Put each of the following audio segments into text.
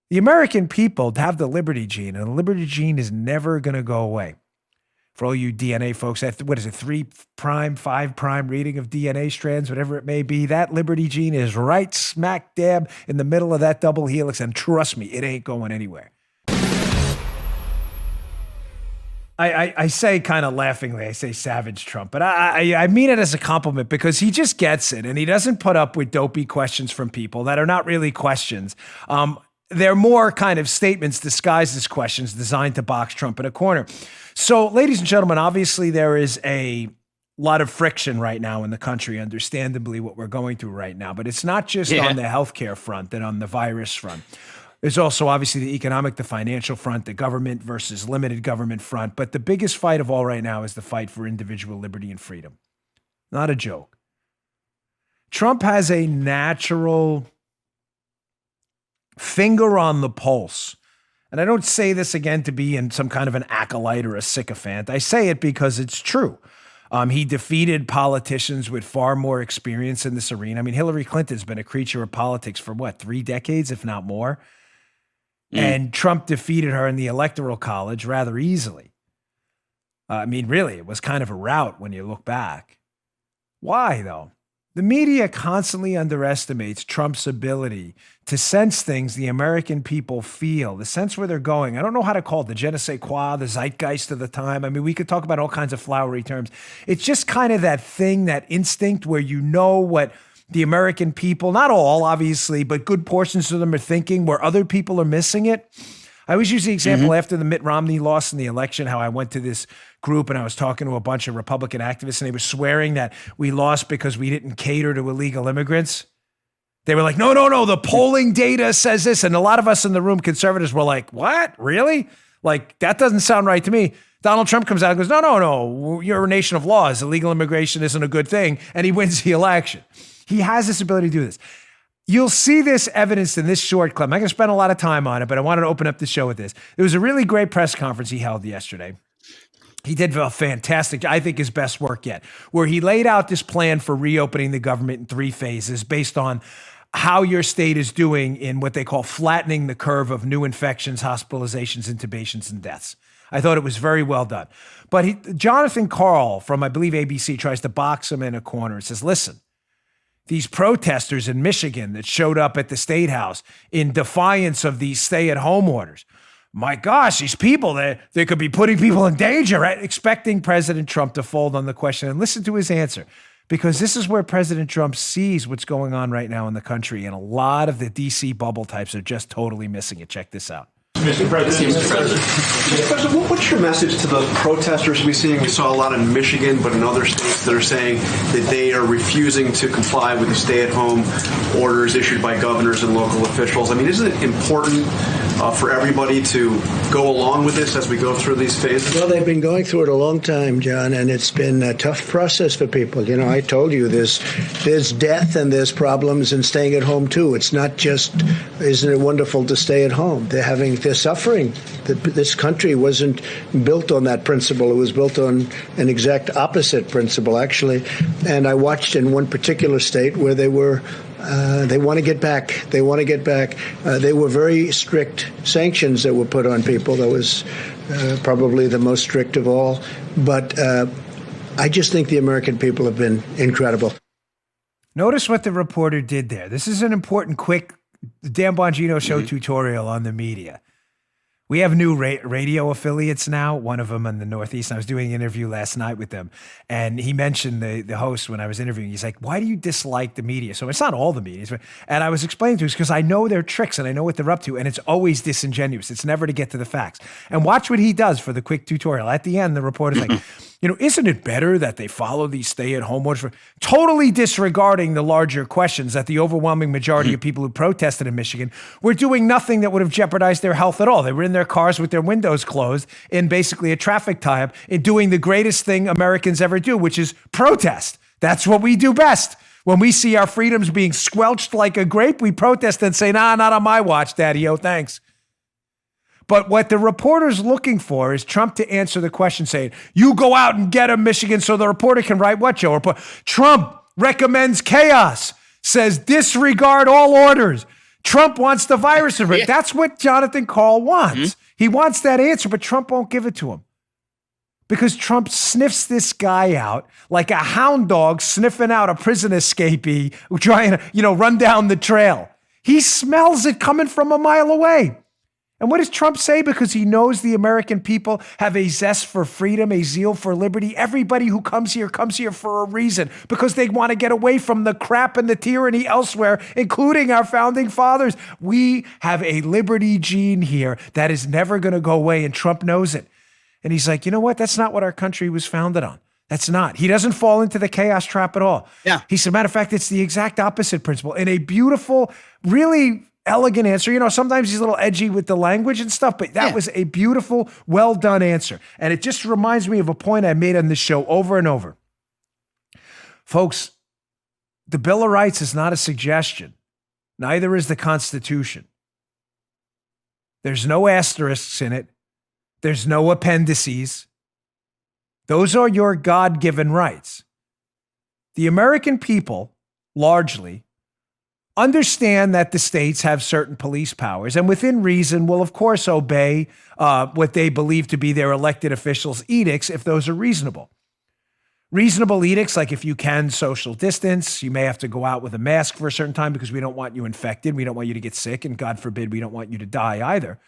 The American people have the liberty gene, and the liberty gene is never going to go away. For all you DNA folks, what is it, 3 prime, 5 prime reading of DNA strands, whatever it may be, that liberty gene is right smack dab in the middle of that double helix, and trust me, it ain't going anywhere. I say kind of laughingly, I say savage Trump, but I mean it as a compliment because he just gets it, and he doesn't put up with dopey questions from people that are not really questions. They're more kind of statements disguised as questions designed to box Trump in a corner. So, ladies and gentlemen, obviously there is a lot of friction right now in the country, understandably, what we're going through right now. But it's not just on the healthcare front and on the virus front. There's also obviously the economic, the financial front, the government versus limited government front. But the biggest fight of all right now is the fight for individual liberty and freedom. Not a joke. Trump has a natural finger on the pulse. And I don't say this again to be in some kind of an acolyte or a sycophant. I say it because it's true. He defeated politicians with far more experience in this arena. I mean, Hillary Clinton's been a creature of politics for 3 decades, if not more. And Trump defeated her in the Electoral College rather easily. I mean, really, it was kind of a rout when you look back. Why, though? The media constantly underestimates Trump's ability to sense things the American people feel, the sense where they're going. I don't know how to call it, the je ne sais quoi, the zeitgeist of the time. I mean, we could talk about all kinds of flowery terms. It's just kind of that thing, that instinct where you know what the American people, not all, obviously, but good portions of them are thinking where other people are missing it. I always use the example after the Mitt Romney loss in the election, how I went to this group and I was talking to a bunch of Republican activists and they were swearing that we lost because we didn't cater to illegal immigrants. They were like, no, the polling data says this. And a lot of us in the room, conservatives, were like, what? Really? Like, that doesn't sound right to me. Donald Trump comes out and goes, no, you're a nation of laws. Illegal immigration isn't a good thing. And he wins the election. He has this ability to do this. You'll see this evidenced in this short clip. I'm not going to spend a lot of time on it, but I wanted to open up the show with this. There was a really great press conference he held yesterday. He did a fantastic, I think his best work yet, where he laid out this plan for reopening the government in 3 phases based on how your state is doing in what they call flattening the curve of new infections, hospitalizations, intubations, and deaths. I thought it was very well done. But Jonathan Karl from, I believe, ABC tries to box him in a corner and says, listen, these protesters in Michigan that showed up at the State House in defiance of these stay-at-home orders, my gosh, these people, they could be putting people in danger, right? Expecting President Trump to fold on the question. And listen to his answer, because this is where President Trump sees what's going on right now in the country. And a lot of the DC bubble types are just totally missing it. Check this out. Mr. President, what's your message to the protesters we're seeing? We saw a lot in Michigan, but in other states that are saying that they are refusing to comply with the stay-at-home orders issued by governors and local officials. I mean, isn't it important for everybody to go along with this as we go through these phases? Well, they've been going through it a long time, John, and it's been a tough process for people. You know, I told you there's death and there's problems in staying at home, too. It's not just, isn't it wonderful to stay at home? They're suffering. This country wasn't built on that principle. It was built on an exact opposite principle, actually. And I watched in one particular state where they want to get back. They want to get back. They were very strict sanctions that were put on people. That was probably the most strict of all. But I just think the American people have been incredible. Notice what the reporter did there. This is an important, quick Dan Bongino show tutorial on the media. We have new radio affiliates now, one of them in the Northeast. I was doing an interview last night with them, and he mentioned the host when I was interviewing. He's like, why do you dislike the media? So it's not all the media. And I was explaining to him, because I know their tricks and I know what they're up to, and it's always disingenuous. It's never to get to the facts. And watch what he does for the quick tutorial. At the end, the reporter's like, isn't it better that they follow these stay-at-home orders? Totally disregarding the larger questions that the overwhelming majority of people who protested in Michigan were doing nothing that would have jeopardized their health at all. They were in their cars with their windows closed in basically a traffic tie-up in doing the greatest thing Americans ever do, which is protest. That's what we do best. When we see our freedoms being squelched like a grape, we protest and say, nah, not on my watch, Daddy-o, thanks. But what the reporter's looking for is Trump to answer the question saying, you go out and get him, Michigan, so the reporter can write what, Joe? Trump recommends chaos, says disregard all orders. Trump wants the virus. That's what Jonathan Call wants. He wants that answer, but Trump won't give it to him. Because Trump sniffs this guy out like a hound dog sniffing out a prison escapee trying to, run down the trail. He smells it coming from a mile away. And what does Trump say? Because he knows the American people have a zest for freedom, a zeal for liberty. Everybody who comes here for a reason, because they want to get away from the crap and the tyranny elsewhere, including our founding fathers. We have a liberty gene here that is never going to go away, and Trump knows it. And he's like, you know what? That's not what our country was founded on. That's not. He doesn't fall into the chaos trap at all. Yeah. He said, matter of fact, it's the exact opposite principle. In a beautiful, really elegant answer. Sometimes he's a little edgy with the language and stuff, but that was a beautiful, well done answer. And it just reminds me of a point I made on this show over and over. Folks, the Bill of Rights is not a suggestion. Neither is the Constitution. There's no asterisks in it. There's no appendices. Those are your God-given rights. The American people, largely, understand that the states have certain police powers, and within reason will, of course, obey what they believe to be their elected officials' edicts if those are reasonable. Reasonable edicts, like if you can social distance, you may have to go out with a mask for a certain time because we don't want you infected, we don't want you to get sick, and God forbid, we don't want you to die either.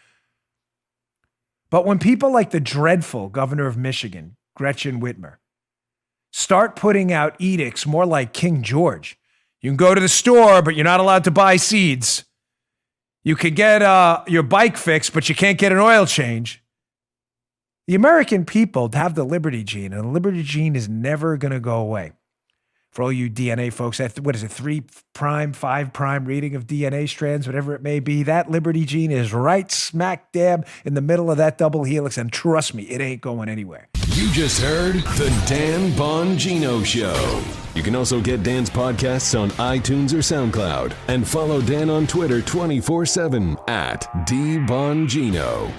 But when people like the dreadful governor of Michigan, Gretchen Whitmer, start putting out edicts more like King George, you can go to the store, but you're not allowed to buy seeds. You can get your bike fixed, but you can't get an oil change. The American people have the liberty gene, and the liberty gene is never going to go away. For all you DNA folks, what is it, 3', 5' reading of DNA strands, whatever it may be, that liberty gene is right smack dab in the middle of that double helix, and trust me, it ain't going anywhere. You just heard The Dan Bongino Show. You can also get Dan's podcasts on iTunes or SoundCloud, and follow Dan on Twitter 24/7 @DBongino.